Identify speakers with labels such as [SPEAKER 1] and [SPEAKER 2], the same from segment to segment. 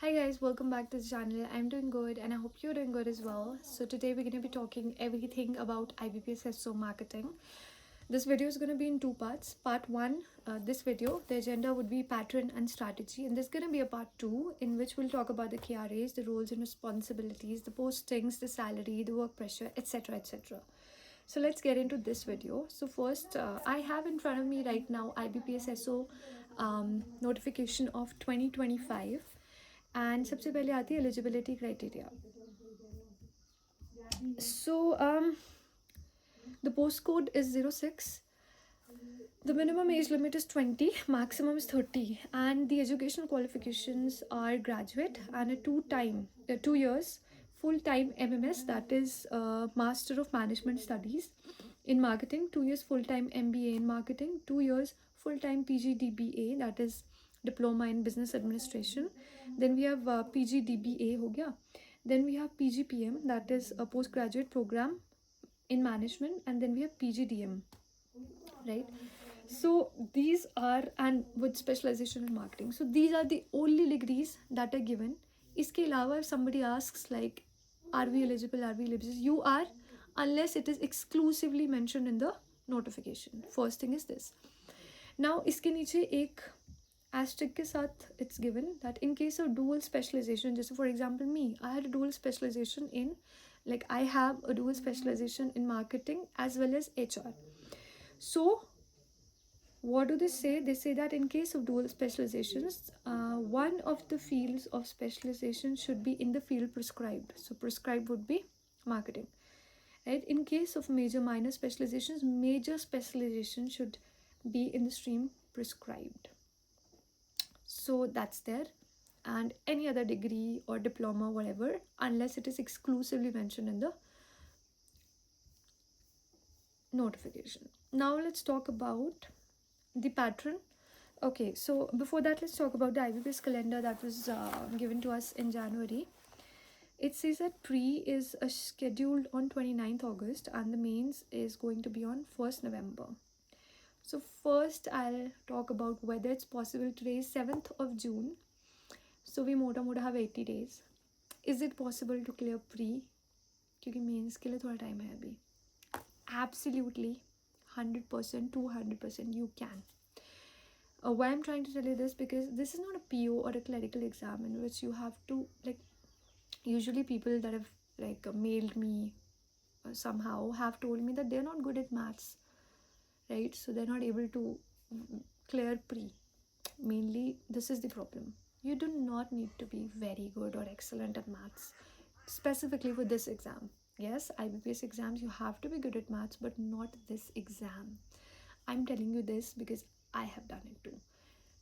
[SPEAKER 1] Hi guys, welcome back to the channel. I'm doing good and I hope you're doing good as well. So today we're going to be talking everything about IBPS SEO marketing. This video is going to be in two parts. Part 1, this video, the agenda would be pattern and strategy, and there's going to be a part 2 in which we'll talk about the KRAs, the roles and responsibilities, the postings, the salary, the work pressure, etc, etc. So let's get into this video. So first, I have in front of me right now IBPS SO notification of 2025, and सबसे पहले आती है eligibility criteria. So the postcode is 06. The minimum age limit is 20, maximum is 30, and the educational qualifications are graduate and a 2 years full-time MMS, that is Master of Management Studies in Marketing, 2 years full-time MBA in Marketing, 2 years full-time PGDBA, that is Diploma in Business Administration. Then we have PGDBA ho gaya. Then we have PGPM, that is a postgraduate program in management, and then we have PGDM, right? So these are, and with specialization in marketing, so these are the only degrees that are given. Iske alawa, if somebody asks like, are we eligible, you are, unless it is exclusively mentioned in the notification. First thing is this. Now iske niche ek asterisk ke sath it's given that in case of dual specialization, just for example me, I had a dual specialization in, like I have a dual specialization in marketing as well as HR. So what do they say? They say that in case of dual specializations, one of the fields of specialization should be in the field prescribed. So prescribed would be marketing, right? In case of major minor specializations, major specialization should be in the stream prescribed. So that's there. And any other degree or diploma, whatever, unless it is exclusively mentioned in the notification. Now let's talk about the pattern. Okay, so before that, let's talk about the IBPS calendar that was given to us in January. It says that pre is scheduled on 29th August and the mains is going to be on 1st November. So first I'll talk about whether it's possible. Today is 7th of June. So we mota have 80 days. Is it possible to clear pre? Because mains के लिए थोड़ा time है अभी. Absolutely, 100%, 200% you can. Why I'm trying to tell you this, because this is not a PO or a clerical exam in which you have to, like, usually people that have like mailed me somehow have told me that they're not good at maths, right? So they're not able to clear pre. Mainly this is the problem. You do not need to be very good or excellent at maths specifically for this exam. Yes, IBPS exams you have to be good at maths, but not this exam. I'm telling you this because I have done it too.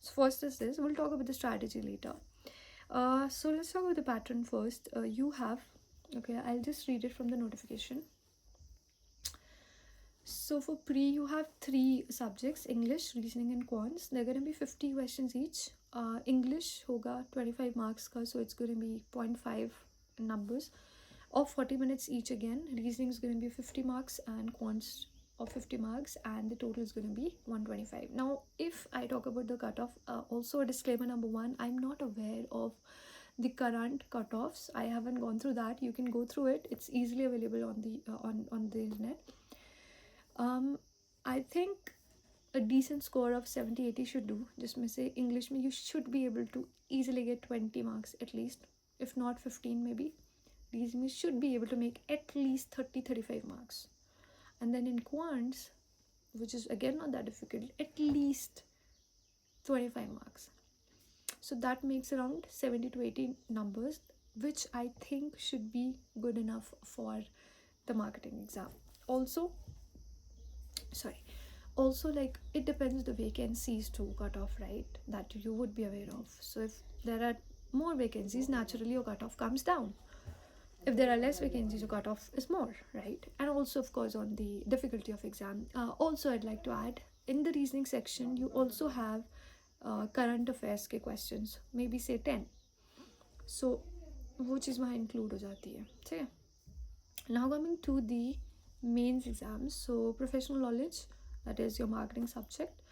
[SPEAKER 1] So first is this. We'll talk about the strategy later. So let's talk about the pattern first. You have, okay, I'll just read it from the notification. So for pre, you have 3 subjects: English, reasoning and quants. They're going to be 50 questions each. English hoga 25 marks ka, so it's going to be 0.5 numbers of 40 minutes each again. Reasoning is going to be 50 marks and quants of 50 marks, and the total is going to be 125. Now if I talk about the cutoff, also a disclaimer number 1, I'm not aware of the current cutoffs. I haven't gone through that. You can go through it. It's easily available on the on the internet. I think a decent score of 70-80 should do. Just may say English you should be able to easily get 20 marks at least, if not 15 maybe. Reasoning should be able to make at least 30-35 marks. And then in quants, which is again not that difficult, at least 25 marks. So that makes around 70-80 numbers, which I think should be good enough for the marketing exam. Also, like, it depends the vacancies to cut off, right? That you would be aware of. So if there are more vacancies, naturally your cutoff comes down. If there are less vacancies, your cutoff is more, right? And also, of course, on the difficulty of exam. Also, I'd like to add, in the reasoning section, you also have current affairs के questions, maybe say 10. So वो चीज़ वहाँ include हो जाती है, ठीक है? Now coming to the mains exams. So professional knowledge, that is your marketing subject,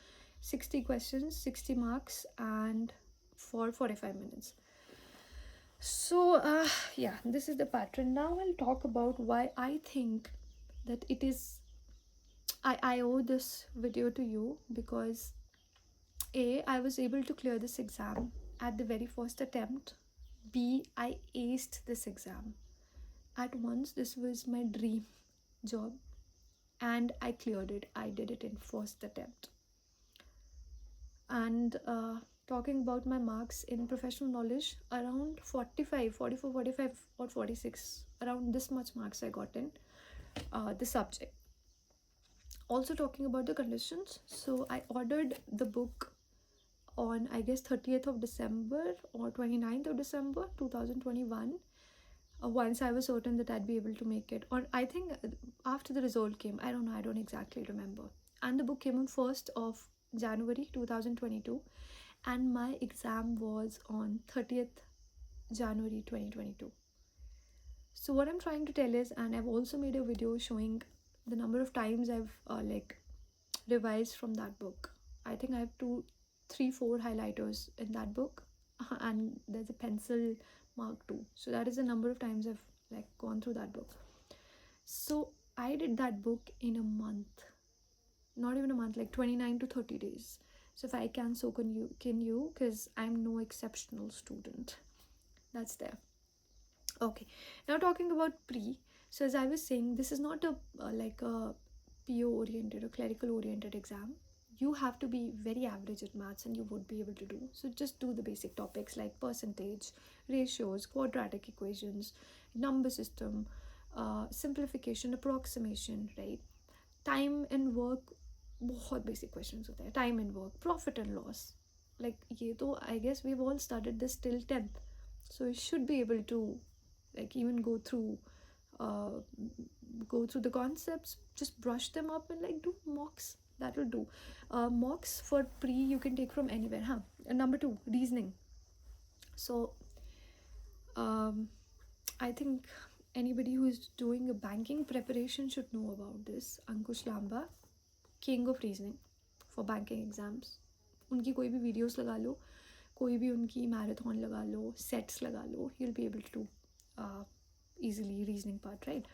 [SPEAKER 1] 60 questions, 60 marks, and for 45 minutes. So yeah, this is the pattern. Now I'll talk about why I think that it is I owe this video to you, because I was able to clear this exam at the very first attempt. B, I aced this exam at once. This was my dream job, and I cleared it. I did it in first attempt. And talking about my marks in professional knowledge, around 45, 44, 45, or 46, around this much marks I got in the subject. Also talking about the conditions, so I ordered the book on, I guess, 30th of December or 29th of December 2021. Once I was certain that I'd be able to make it, or I think after the result came, I don't know, I don't exactly remember. And the book came on 1st of January 2022, and my exam was on 30th January 2022. So what I'm trying to tell is, and I've also made a video showing the number of times I've revised from that book. I think I have 2, 3, 4 highlighters in that book, and there's a pencil mark too. So that is the number of times I've gone through that book. So I did that book in a month, not even a month, like 29 to 30 days. So if I can, so can you, because I'm no exceptional student. That's there. Okay, now talking about pre. So as I was saying, this is not a PO oriented or clerical oriented exam. You have to be very average at maths and you would be able to do. So just do the basic topics like percentage, ratios, quadratic equations, number system, simplification, approximation, right? Time and work, बहुत basic questions होते हैं. Time and work, profit and loss. Like ये तो I guess we've all studied this till 10th. So you should be able to even uh, go through the concepts, just brush them up and do mocks. That will do. Mocks for pre you can take from anywhere, huh? And number 2, reasoning. So I think anybody who is doing a banking preparation should know about this. Ankush Lamba, king of reasoning for banking exams. उनकी कोई भी videos लगा लो, कोई भी उनकी marathon लगा लो, sets लगा लो, you'll be able to do easily reasoning part, right?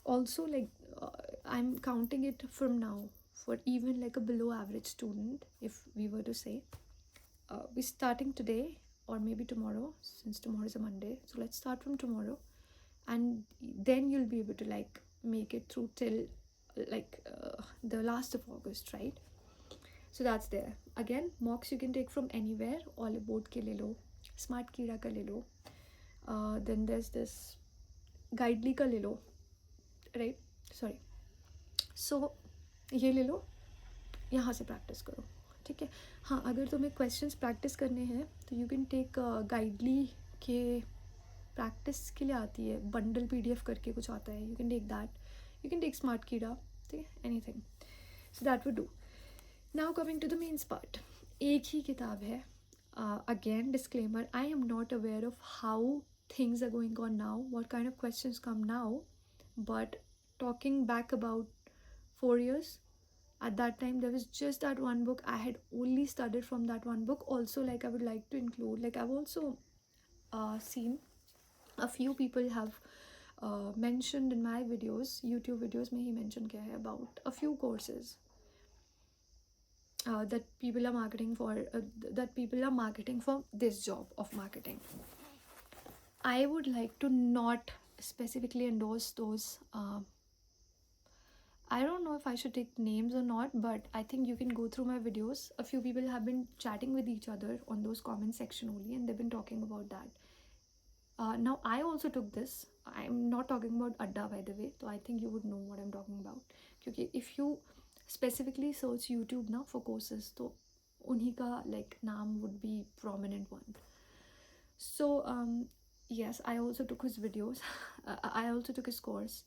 [SPEAKER 1] Also, I'm counting it from now for even like a below average student, if we were to say. We're starting today or maybe tomorrow, since tomorrow is a Monday. So let's start from tomorrow, and then you'll be able to make it through till the last of August, right? So that's there. Again, mocks you can take from anywhere. All board ke le lo, smart कीड़ा का ले लो. Then there's this guidely का ले लो, right? Sorry. So ये ले लो, यहाँ से practice करो, ठीक है. हाँ, अगर तुम्हें क्वेश्चंस प्रैक्टिस करने हैं तो यू कैन टेक गाइडली के प्रैक्टिस के लिए आती है, बंडल PDF करके कुछ आता है, you can take that. You can take smart कीड़ा, ठीक है, anything. So that would do. Now coming to the mains part. एक ही किताब है. Again disclaimer, I am not aware of how things are going on now, what kind of questions come now, but talking back about 4 years, at that time there was just that one book. I had only studied from that one book. Also, I would like to include, I've also seen a few people have mentioned in my videos, YouTube videos mein hi mention kiya hai about a few courses that people are marketing for this job of marketing. I would like to not specifically endorse those. I don't know if I should take names or not, but I think you can go through my videos. A few people have been chatting with each other on those comment section only, and they've been talking about that. Now, I also took this. I'm not talking about Adda, by the way, so I think you would know what I'm talking about. Because if you specifically search YouTube now for courses, so unhi ka naam would be prominent one. So yes, I also took his videos. I also took his course,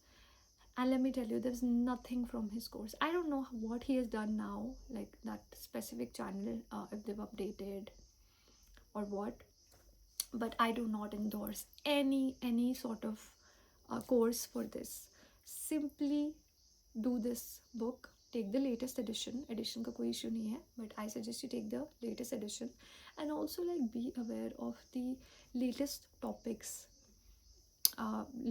[SPEAKER 1] and let me tell you, there's nothing from his course. I don't know what he has done now, that specific channel, if they've updated or what, but I do not endorse any sort of course for this. Simply do this book, take the latest edition. Edition का कोई issue नहीं है, but I suggest you take the latest edition, and also like be aware of the latest topics,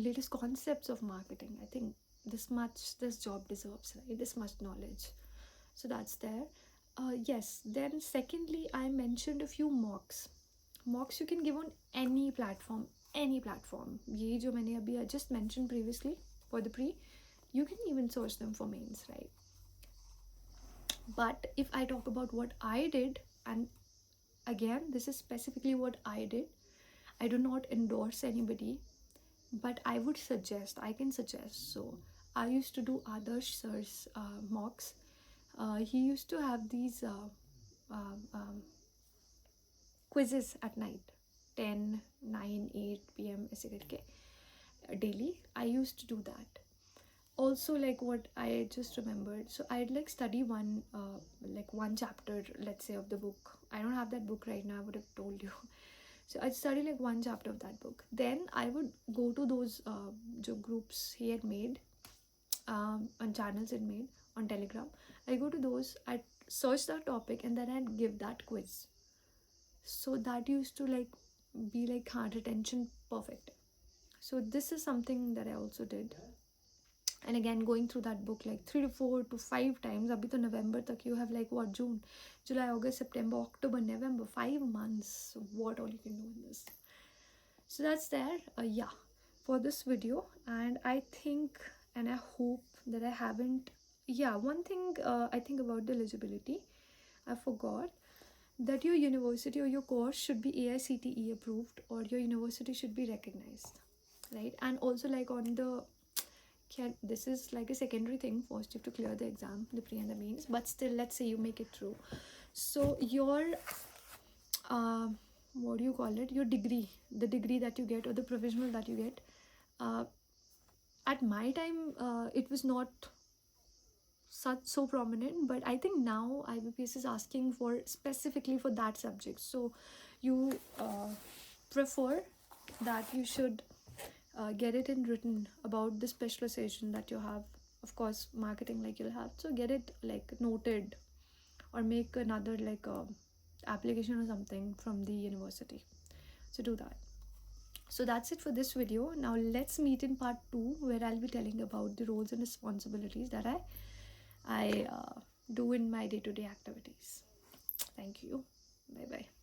[SPEAKER 1] latest concepts of marketing. I think this much this job deserves, right? This much knowledge. So that's there. Yes, then secondly, I mentioned a few mocks. Mocks you can give on any platform, any platform. ये जो मैंने अभी I just mentioned previously for the pre, you can even search them for mains, right? But if I talk about what I did, and again, this is specifically what I did, I do not endorse anybody, but I would suggest, I can suggest. So I used to do Adarsh sir's mocks. He used to have these quizzes at night, 10, 9, 8 p.m. ऐसे करके daily. I used to do that. Also, like what I just remembered, so I'd like study one chapter, let's say, of the book. I don't have that book right now, I would have told you. So I'd study like one chapter of that book. Then I would go to those groups he had made, on channels it made on Telegram. I go to those, I'd search that topic, and then I'd give that quiz. So that used to like be like hard retention perfect. So this is something that I also did. And again, going through that book like 3 to 4 to 5 times. Abhi to November tak you have like what, June, July, August, September, October, November, 5 months. So what all you can do in this. So that's there. Yeah, for this video. And I think, and I hope that I haven't, yeah, one thing I think about the eligibility, I forgot that your university or your course should be AICTE approved, or your university should be recognized, right? And also like on the, this is like a secondary thing. First you have to clear the exam, the pre and the mains, but still, let's say you make it through. So your what do you call it, your degree, the degree that you get, or the provisional that you get, at my time it was not so prominent, but I think now IBPS is asking for specifically for that subject. So you prefer that you should get it in written about the specialization that you have. Of course, marketing like you'll have, so get it like noted, or make another like application or something from the university. So do that. So that's it for this video. Now let's meet in part 2, where I'll be telling about the roles and responsibilities that I do in my day-to-day activities. Thank you. Bye bye.